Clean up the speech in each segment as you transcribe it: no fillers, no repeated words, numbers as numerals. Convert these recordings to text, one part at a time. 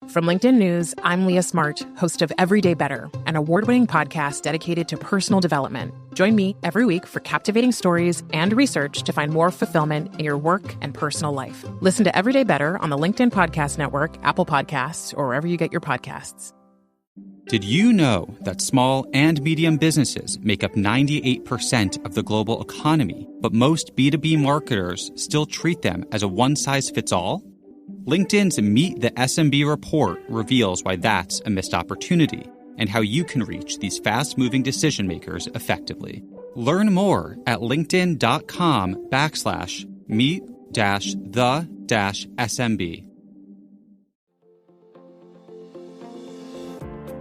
From LinkedIn News, I'm Leah Smart, host of Everyday Better, an award-winning podcast dedicated to personal development. Join me every week for captivating stories and research to find more fulfillment in your work and personal life. Listen to Everyday Better on the LinkedIn Podcast Network, Apple Podcasts, or wherever you get your podcasts. Did you know that small and medium businesses make up 98% of the global economy, but most B2B marketers still treat them as a one-size-fits-all? LinkedIn's Meet the SMB report reveals why that's a missed opportunity and how you can reach these fast-moving decision makers effectively. Learn more at linkedin.com/meet-the-SMB.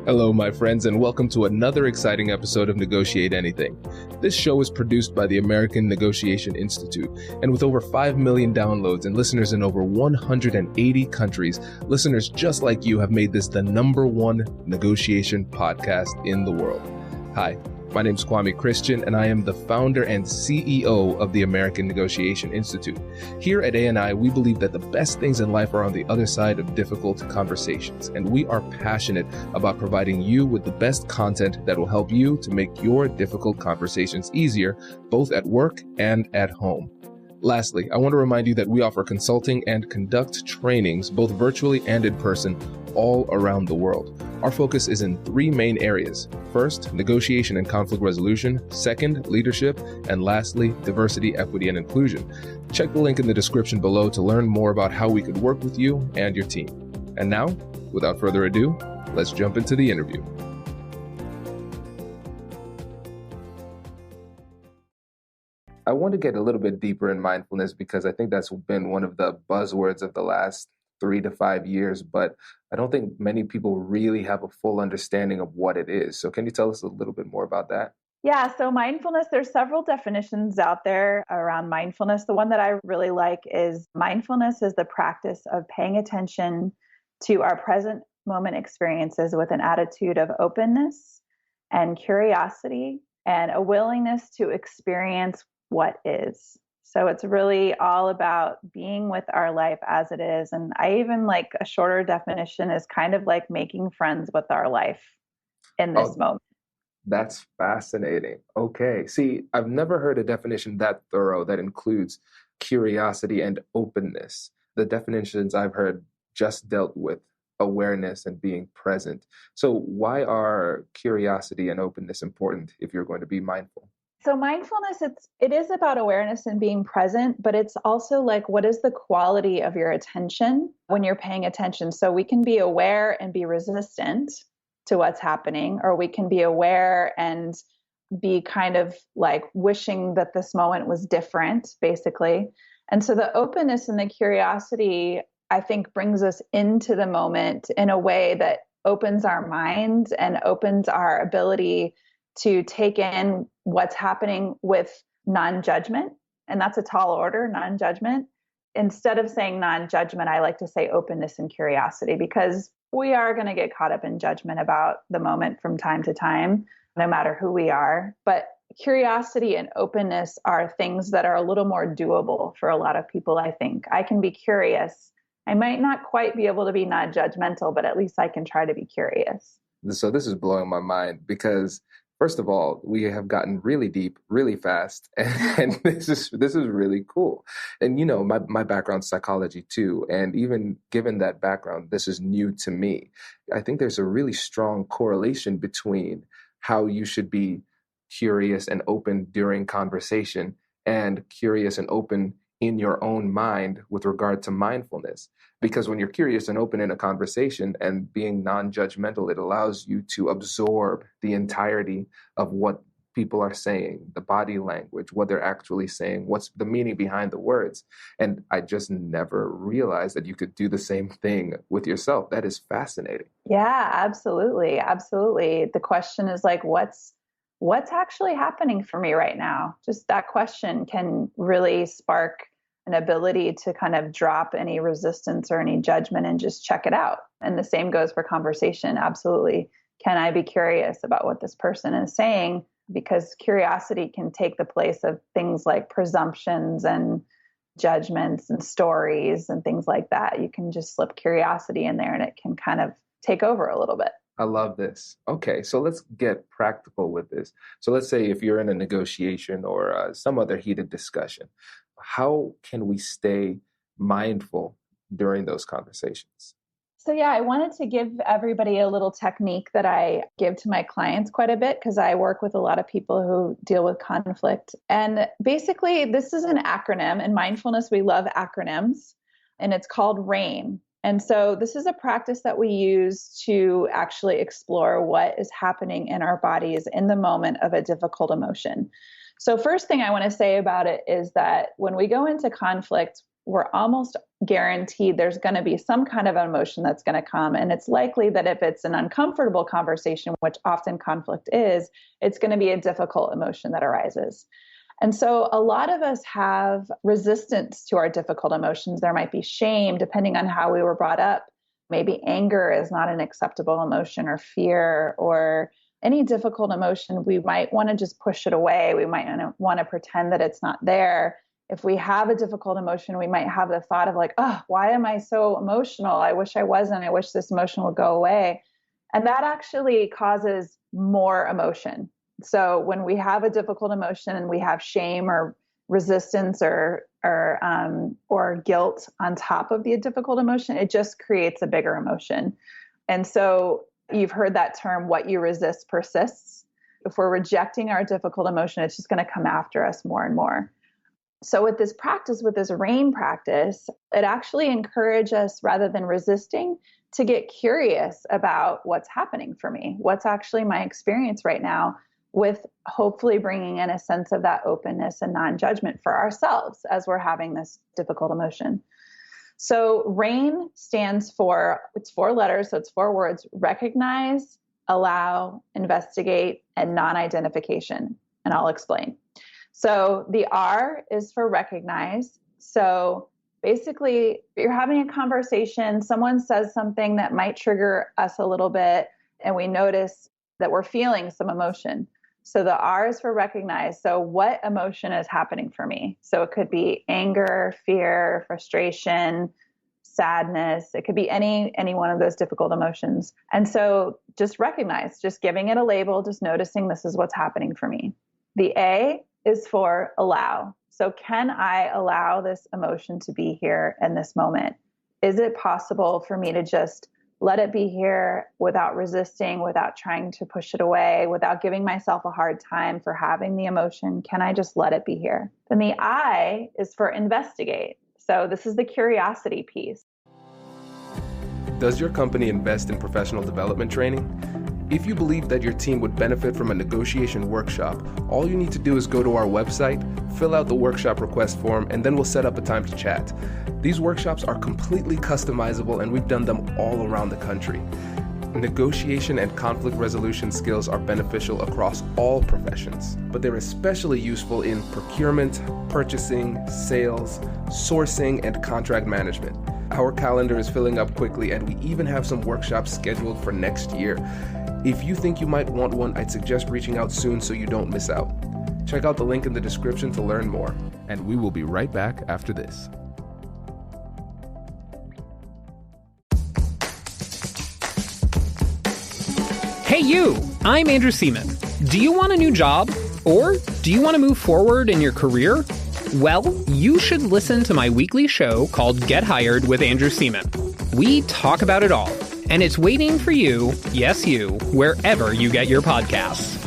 Hello, my friends, and welcome to another exciting episode of Negotiate Anything. This show is produced by the American Negotiation Institute, and with over 5 million downloads and listeners in over 180 countries, listeners just like you have made this the #1 negotiation podcast in the world. Hi, my name is Kwame Christian, and I am the founder and CEO of the American Negotiation Institute. Here at ANI, we believe that the best things in life are on the other side of difficult conversations, and we are passionate about providing you with the best content that will help you to make your difficult conversations easier, both at work and at home. Lastly, I want to remind you that we offer consulting and conduct trainings, both virtually and in person, all around the world. Our focus is in 3 main areas. First, negotiation and conflict resolution. Second, leadership. And lastly, diversity, equity, and inclusion. Check the link in the description below to learn more about how we could work with you and your team. And now, without further ado, let's jump into the interview. I want to get a little bit deeper in mindfulness because I think that's been one of the buzzwords of the last 3 to 5 years, but I don't think many people really have a full understanding of what it is. So can you tell us a little bit more about that? Yeah, so mindfulness, there's several definitions out there around mindfulness. The one that I really like is mindfulness is the practice of paying attention to our present moment experiences with an attitude of openness and curiosity and a willingness to experience what is. So it's really all about being with our life as it is. And I even like a shorter definition is kind of like making friends with our life in this moment. That's fascinating. Okay. See, I've never heard a definition that thorough that includes curiosity and openness. The definitions I've heard just dealt with awareness and being present. So why are curiosity and openness important if you're going to be mindful? So mindfulness, it is about awareness and being present, but it's also like, what is the quality of your attention when you're paying attention? So we can be aware and be resistant to what's happening, or we can be aware and be kind of like wishing that this moment was different, basically. And so the openness and the curiosity, I think, brings us into the moment in a way that opens our minds and opens our ability to take in what's happening with non-judgment. And that's a tall order, non-judgment. Instead of saying non-judgment, I like to say openness and curiosity, because we are going to get caught up in judgment about the moment from time to time, no matter who we are. But curiosity and openness are things that are a little more doable for a lot of people, I think. I can be curious. I might not quite be able to be non-judgmental, but at least I can try to be curious. So this is blowing my mind because first of all, we have gotten really deep, really fast, and this is really cool. And you know, my background's psychology too, and even given that background, this is new to me. I think there's a really strong correlation between how you should be curious and open during conversation and curious and open in your own mind with regard to mindfulness. Because when you're curious and open in a conversation and being non-judgmental, it allows you to absorb the entirety of what people are saying, the body language, what they're actually saying, what's the meaning behind the words. And I just never realized that you could do the same thing with yourself. That is fascinating. Yeah, absolutely. Absolutely. The question is like, what's actually happening for me right now? Just that question can really spark an ability to kind of drop any resistance or any judgment and just check it out. And the same goes for conversation. Absolutely. Can I be curious about what this person is saying? Because curiosity can take the place of things like presumptions and judgments and stories and things like that. You can just slip curiosity in there and it can kind of take over a little bit. I love this. Okay, so let's get practical with this. So let's say if you're in a negotiation or some other heated discussion, how can we stay mindful during those conversations? So yeah, I wanted to give everybody a little technique that I give to my clients quite a bit because I work with a lot of people who deal with conflict. And basically, this is an acronym. In mindfulness, we love acronyms, and it's called RAIN. And so this is a practice that we use to actually explore what is happening in our bodies in the moment of a difficult emotion. So first thing I want to say about it is that when we go into conflict, we're almost guaranteed there's going to be some kind of emotion that's going to come. And it's likely that if it's an uncomfortable conversation, which often conflict is, it's going to be a difficult emotion that arises. And so a lot of us have resistance to our difficult emotions. There might be shame, depending on how we were brought up. Maybe anger is not an acceptable emotion, or fear, or any difficult emotion. We might want to just push it away. We might want to pretend that it's not there. If we have a difficult emotion, we might have the thought of like, oh, why am I so emotional? I wish I wasn't. I wish this emotion would go away. And that actually causes more emotion. So when we have a difficult emotion and we have shame or resistance or guilt on top of the difficult emotion, it just creates a bigger emotion. And so you've heard that term, what you resist persists. If we're rejecting our difficult emotion, it's just going to come after us more and more. So with this practice, with this RAIN practice, it actually encourages us, rather than resisting, to get curious about what's happening for me. What's actually my experience right now, with hopefully bringing in a sense of that openness and non-judgment for ourselves as we're having this difficult emotion. So RAIN stands for, it's 4 letters, so it's 4 words: recognize, allow, investigate, and non-identification. And I'll explain. So the R is for recognize. So basically, you're having a conversation, someone says something that might trigger us a little bit, and we notice that we're feeling some emotion. So the R is for recognize. So what emotion is happening for me? So it could be anger, fear, frustration, sadness. It could be any one of those difficult emotions. And so just recognize, just giving it a label, just noticing this is what's happening for me. The A is for allow. So can I allow this emotion to be here in this moment? Is it possible for me to just let it be here without resisting, without trying to push it away, without giving myself a hard time for having the emotion? Can I just let it be here? Then the I is for investigate. So this is the curiosity piece. Does your company invest in professional development training? If you believe that your team would benefit from a negotiation workshop, all you need to do is go to our website, fill out the workshop request form, and then we'll set up a time to chat. These workshops are completely customizable, and we've done them all around the country. Negotiation and conflict resolution skills are beneficial across all professions, but they're especially useful in procurement, purchasing, sales, sourcing, and contract management. Our calendar is filling up quickly, and we even have some workshops scheduled for next year. If you think you might want one, I'd suggest reaching out soon so you don't miss out. Check out the link in the description to learn more, and we will be right back after this. Hey you, I'm Andrew Seaman. Do you want a new job? Or do you want to move forward in your career? Well, you should listen to my weekly show called Get Hired with Andrew Seaman. We talk about it all, and it's waiting for you, yes you, wherever you get your podcasts.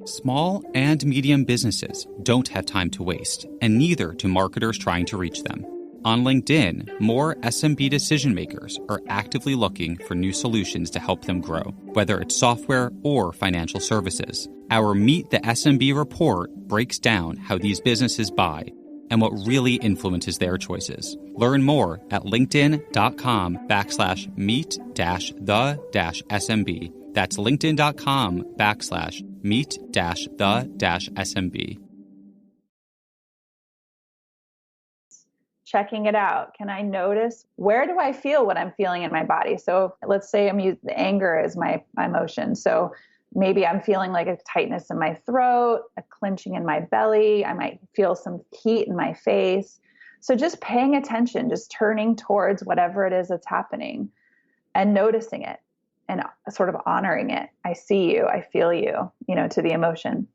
Small and medium businesses don't have time to waste, and neither do marketers trying to reach them. On LinkedIn, more SMB decision makers are actively looking for new solutions to help them grow, whether it's software or financial services. Our Meet the SMB report breaks down how these businesses buy and what really influences their choices. Learn more at linkedin.com/meet-the-SMB. That's linkedin.com/meet-the-SMB. Checking it out. Can I notice, where do I feel what I'm feeling in my body? So let's say the anger is my emotion. So maybe I'm feeling like a tightness in my throat, a clenching in my belly. I might feel some heat in my face. So just paying attention, just turning towards whatever it is that's happening and noticing it and sort of honoring it. I see you, I feel you, to the emotion.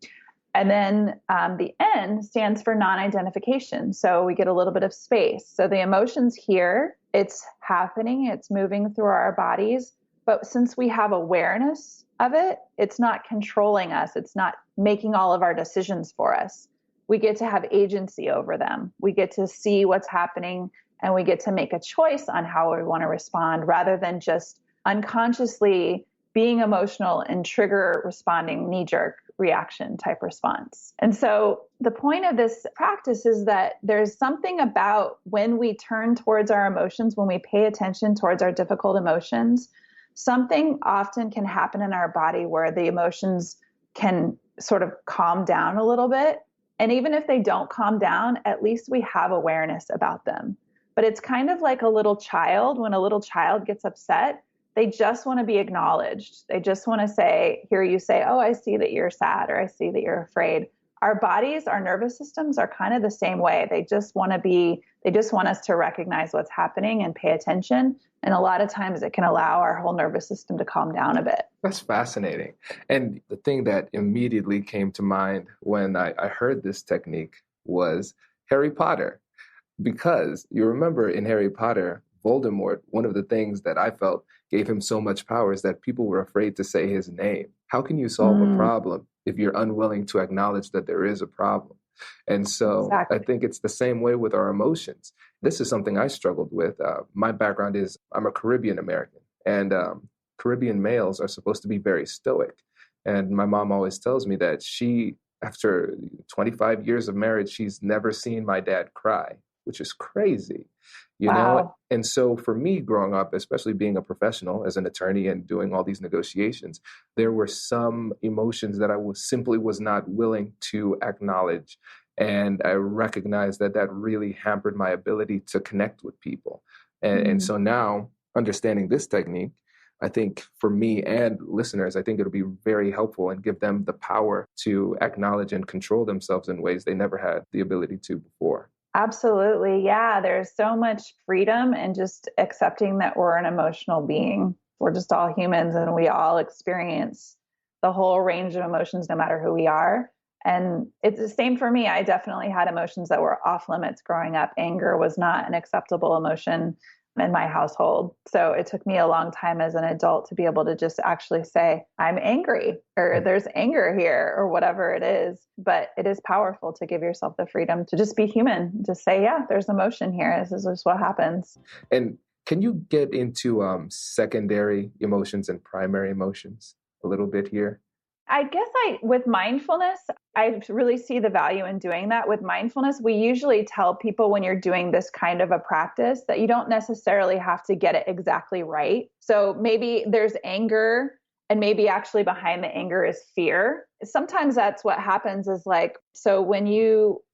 And then the N stands for non-identification. So we get a little bit of space. So the emotion's here, it's happening, it's moving through our bodies. But since we have awareness of it, it's not controlling us. It's not making all of our decisions for us. We get to have agency over them. We get to see what's happening and we get to make a choice on how we want to respond rather than just unconsciously being emotional and trigger responding knee-jerk reaction type response. And so the point of this practice is that there's something about when we turn towards our emotions, when we pay attention towards our difficult emotions, something often can happen in our body where the emotions can sort of calm down a little bit. And even if they don't calm down, at least we have awareness about them. But it's kind of like a little child. When a little child gets upset, they just want to be acknowledged. They just want to hear you say, oh, I see that you're sad, or I see that you're afraid. Our bodies, our nervous systems are kind of the same way. They just want us to recognize what's happening and pay attention. And a lot of times it can allow our whole nervous system to calm down a bit. That's fascinating. And the thing that immediately came to mind when I heard this technique was Harry Potter. Because you remember in Harry Potter, Voldemort, one of the things that I felt gave him so much power is that people were afraid to say his name. How can you solve a problem if you're unwilling to acknowledge that there is a problem? And so exactly. I think it's the same way with our emotions. This is something I struggled with. My background is I'm a Caribbean American, and Caribbean males are supposed to be very stoic. And my mom always tells me that after 25 years of marriage, she's never seen my dad cry, which is crazy, you know? And so for me growing up, especially being a professional as an attorney and doing all these negotiations, there were some emotions that I was not willing to acknowledge. And I recognized that really hampered my ability to connect with people. And so now understanding this technique, I think for me and listeners, I think it'll be very helpful and give them the power to acknowledge and control themselves in ways they never had the ability to before. Absolutely. Yeah. There's so much freedom in just accepting that we're an emotional being. We're just all humans and we all experience the whole range of emotions, no matter who we are. And it's the same for me. I definitely had emotions that were off limits growing up. Anger was not an acceptable emotion in my household. So it took me a long time as an adult to be able to just actually say, I'm angry, or there's anger here, or whatever it is. But it is powerful to give yourself the freedom to just be human, just say, yeah, there's emotion here. This is just what happens. And can you get into secondary emotions and primary emotions a little bit here? I guess with mindfulness, I really see the value in doing that. With mindfulness, we usually tell people when you're doing this kind of a practice that you don't necessarily have to get it exactly right. So maybe there's anger, and maybe actually behind the anger is fear. Sometimes that's what happens is so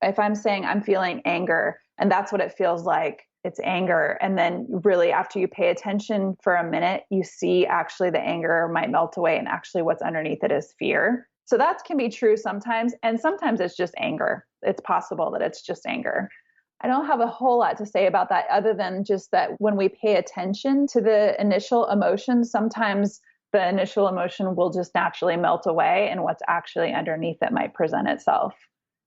if I'm saying I'm feeling anger and that's what it feels like, it's anger. And then really after you pay attention for a minute, you see actually the anger might melt away and actually what's underneath it is fear. So that can be true sometimes. And sometimes it's just anger. It's possible that it's just anger. I don't have a whole lot to say about that other than just that when we pay attention to the initial emotion, sometimes the initial emotion will just naturally melt away and what's actually underneath it might present itself.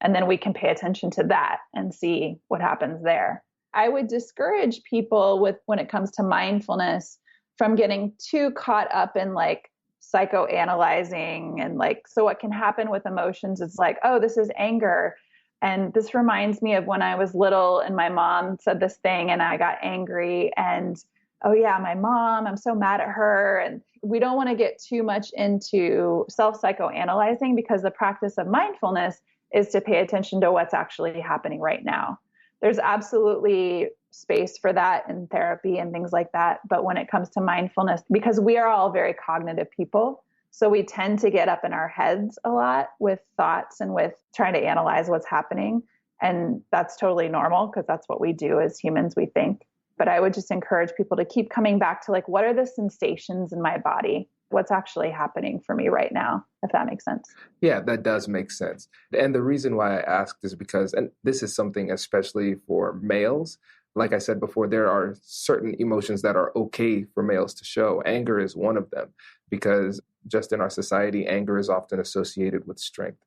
And then we can pay attention to that and see what happens there. I would discourage people when it comes to mindfulness from getting too caught up in psychoanalyzing and so what can happen with emotions is oh, this is anger. And this reminds me of when I was little and my mom said this thing and I got angry and, oh yeah, my mom, I'm so mad at her. And we don't want to get too much into self-psychoanalyzing because the practice of mindfulness is to pay attention to what's actually happening right now. There's absolutely space for that in therapy and things like that. But when it comes to mindfulness, because we are all very cognitive people, so we tend to get up in our heads a lot with thoughts and with trying to analyze what's happening. And that's totally normal because that's what we do as humans, we think. But I would just encourage people to keep coming back to what are the sensations in my body? what's actually happening for me right now, if that makes sense. Yeah, that does make sense. And the reason why I asked is because, and this is something especially for males, like I said before, there are certain emotions that are okay for males to show. Anger is one of them, because just in our society, anger is often associated with strength.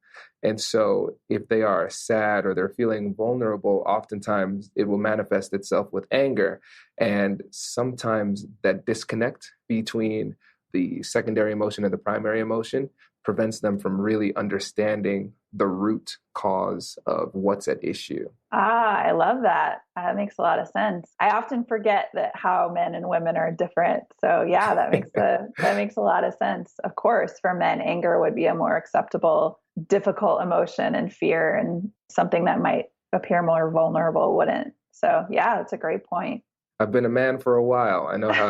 And so if they are sad or they're feeling vulnerable, oftentimes it will manifest itself with anger. And sometimes that disconnect between the secondary emotion and the primary emotion prevents them from really understanding the root cause of what's at issue. I love that. That makes a lot of sense. I often forget that how men and women are different. So yeah, that makes a lot of sense. Of course, for men, anger would be a more acceptable, difficult emotion, and fear, and something that might appear more vulnerable wouldn't. So yeah, that's a great point. I've been a man for a while. I know how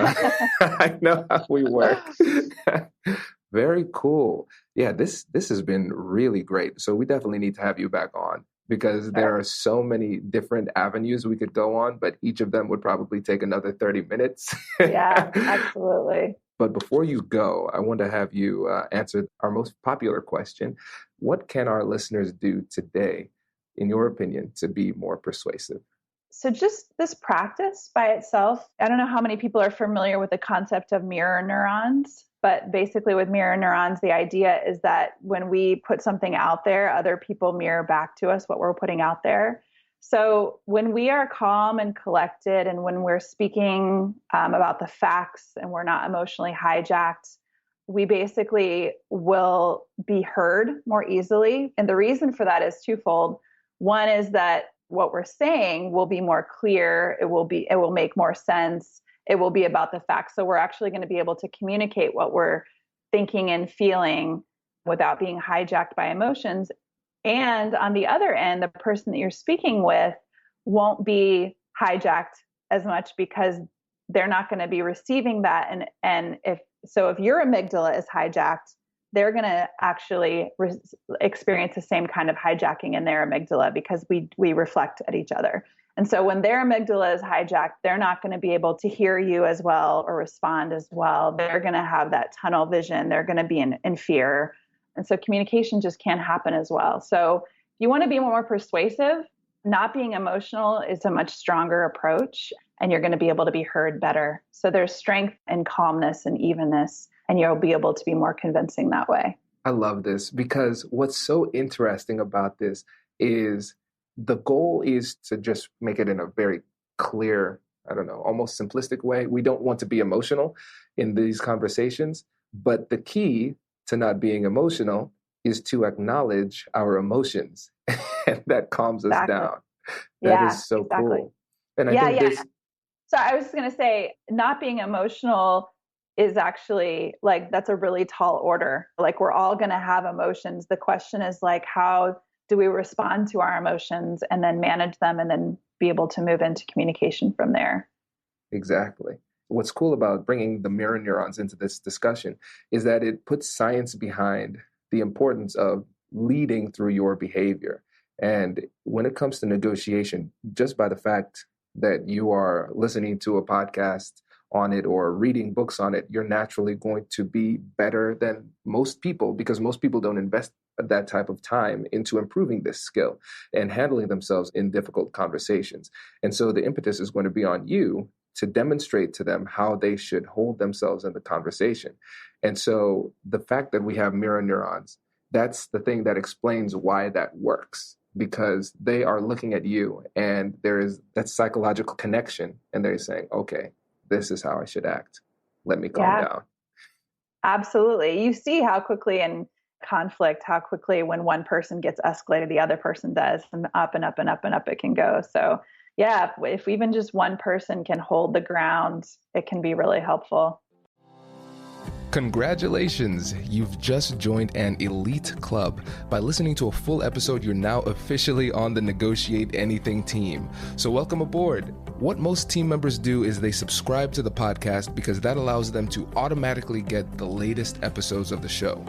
I know how we work. Very cool. Yeah, this has been really great. So we definitely need to have you back on, because there are so many different avenues we could go on, but each of them would probably take another 30 minutes. Yeah, absolutely. But before you go, I want to have you answer our most popular question. What can our listeners do today, in your opinion, to be more persuasive? So just this practice by itself, I don't know how many people are familiar with the concept of mirror neurons, but basically with mirror neurons, the idea is that when we put something out there, other people mirror back to us what we're putting out there. So when we are calm and collected, and when we're speaking about the facts and we're not emotionally hijacked, we basically will be heard more easily. And the reason for that is twofold. One is that what we're saying will be more clear. It will make more sense. It will be about the facts. So we're actually going to be able to communicate what we're thinking and feeling without being hijacked by emotions. And on the other end, the person that you're speaking with won't be hijacked as much, because they're not going to be receiving that. And if your amygdala is hijacked, they're going to actually experience the same kind of hijacking in their amygdala, because we reflect at each other. And so when their amygdala is hijacked, they're not going to be able to hear you as well or respond as well. They're going to have that tunnel vision. They're going to be in fear. And so communication just can't happen as well. So if you want to be more persuasive, not being emotional is a much stronger approach, and you're going to be able to be heard better. So there's strength and calmness and evenness, and you'll be able to be more convincing that way. I love this, because what's so interesting about this is the goal is to just make it in a very clear, I don't know, almost simplistic way. We don't want to be emotional in these conversations, but the key to not being emotional is to acknowledge our emotions, and that calms us down. That is so cool. And I think this. So I was going to say, not being emotional is actually that's a really tall order. Like, we're all going to have emotions. The question is how do we respond to our emotions and then manage them and then be able to move into communication from there? Exactly. What's cool about bringing the mirror neurons into this discussion is that it puts science behind the importance of leading through your behavior. And when it comes to negotiation, just by the fact that you are listening to a podcast on it or reading books on it, you're naturally going to be better than most people, because most people don't invest that type of time into improving this skill and handling themselves in difficult conversations. And so the impetus is going to be on you to demonstrate to them how they should hold themselves in the conversation. And so the fact that we have mirror neurons, that's the thing that explains why that works, because they are looking at you and there is that psychological connection, and they're saying, okay, this is how I should act. Let me calm down. Absolutely. You see how quickly in conflict, how quickly when one person gets escalated, the other person does, and up and up and up and up it can go. So yeah, if even just one person can hold the ground, it can be really helpful. Congratulations! You've just joined an elite club. By listening to a full episode, you're now officially on the Negotiate Anything team. So welcome aboard. What most team members do is they subscribe to the podcast, because that allows them to automatically get the latest episodes of the show.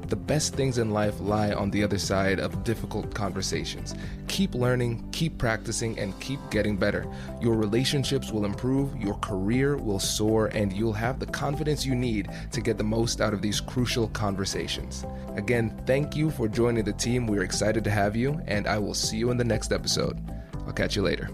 The best things in life lie on the other side of difficult conversations. Keep learning, keep practicing, and keep getting better. Your relationships will improve, your career will soar, and you'll have the confidence you need to get the most out of these crucial conversations. Again, thank you for joining the team. We're excited to have you, and I will see you in the next episode. I'll catch you later.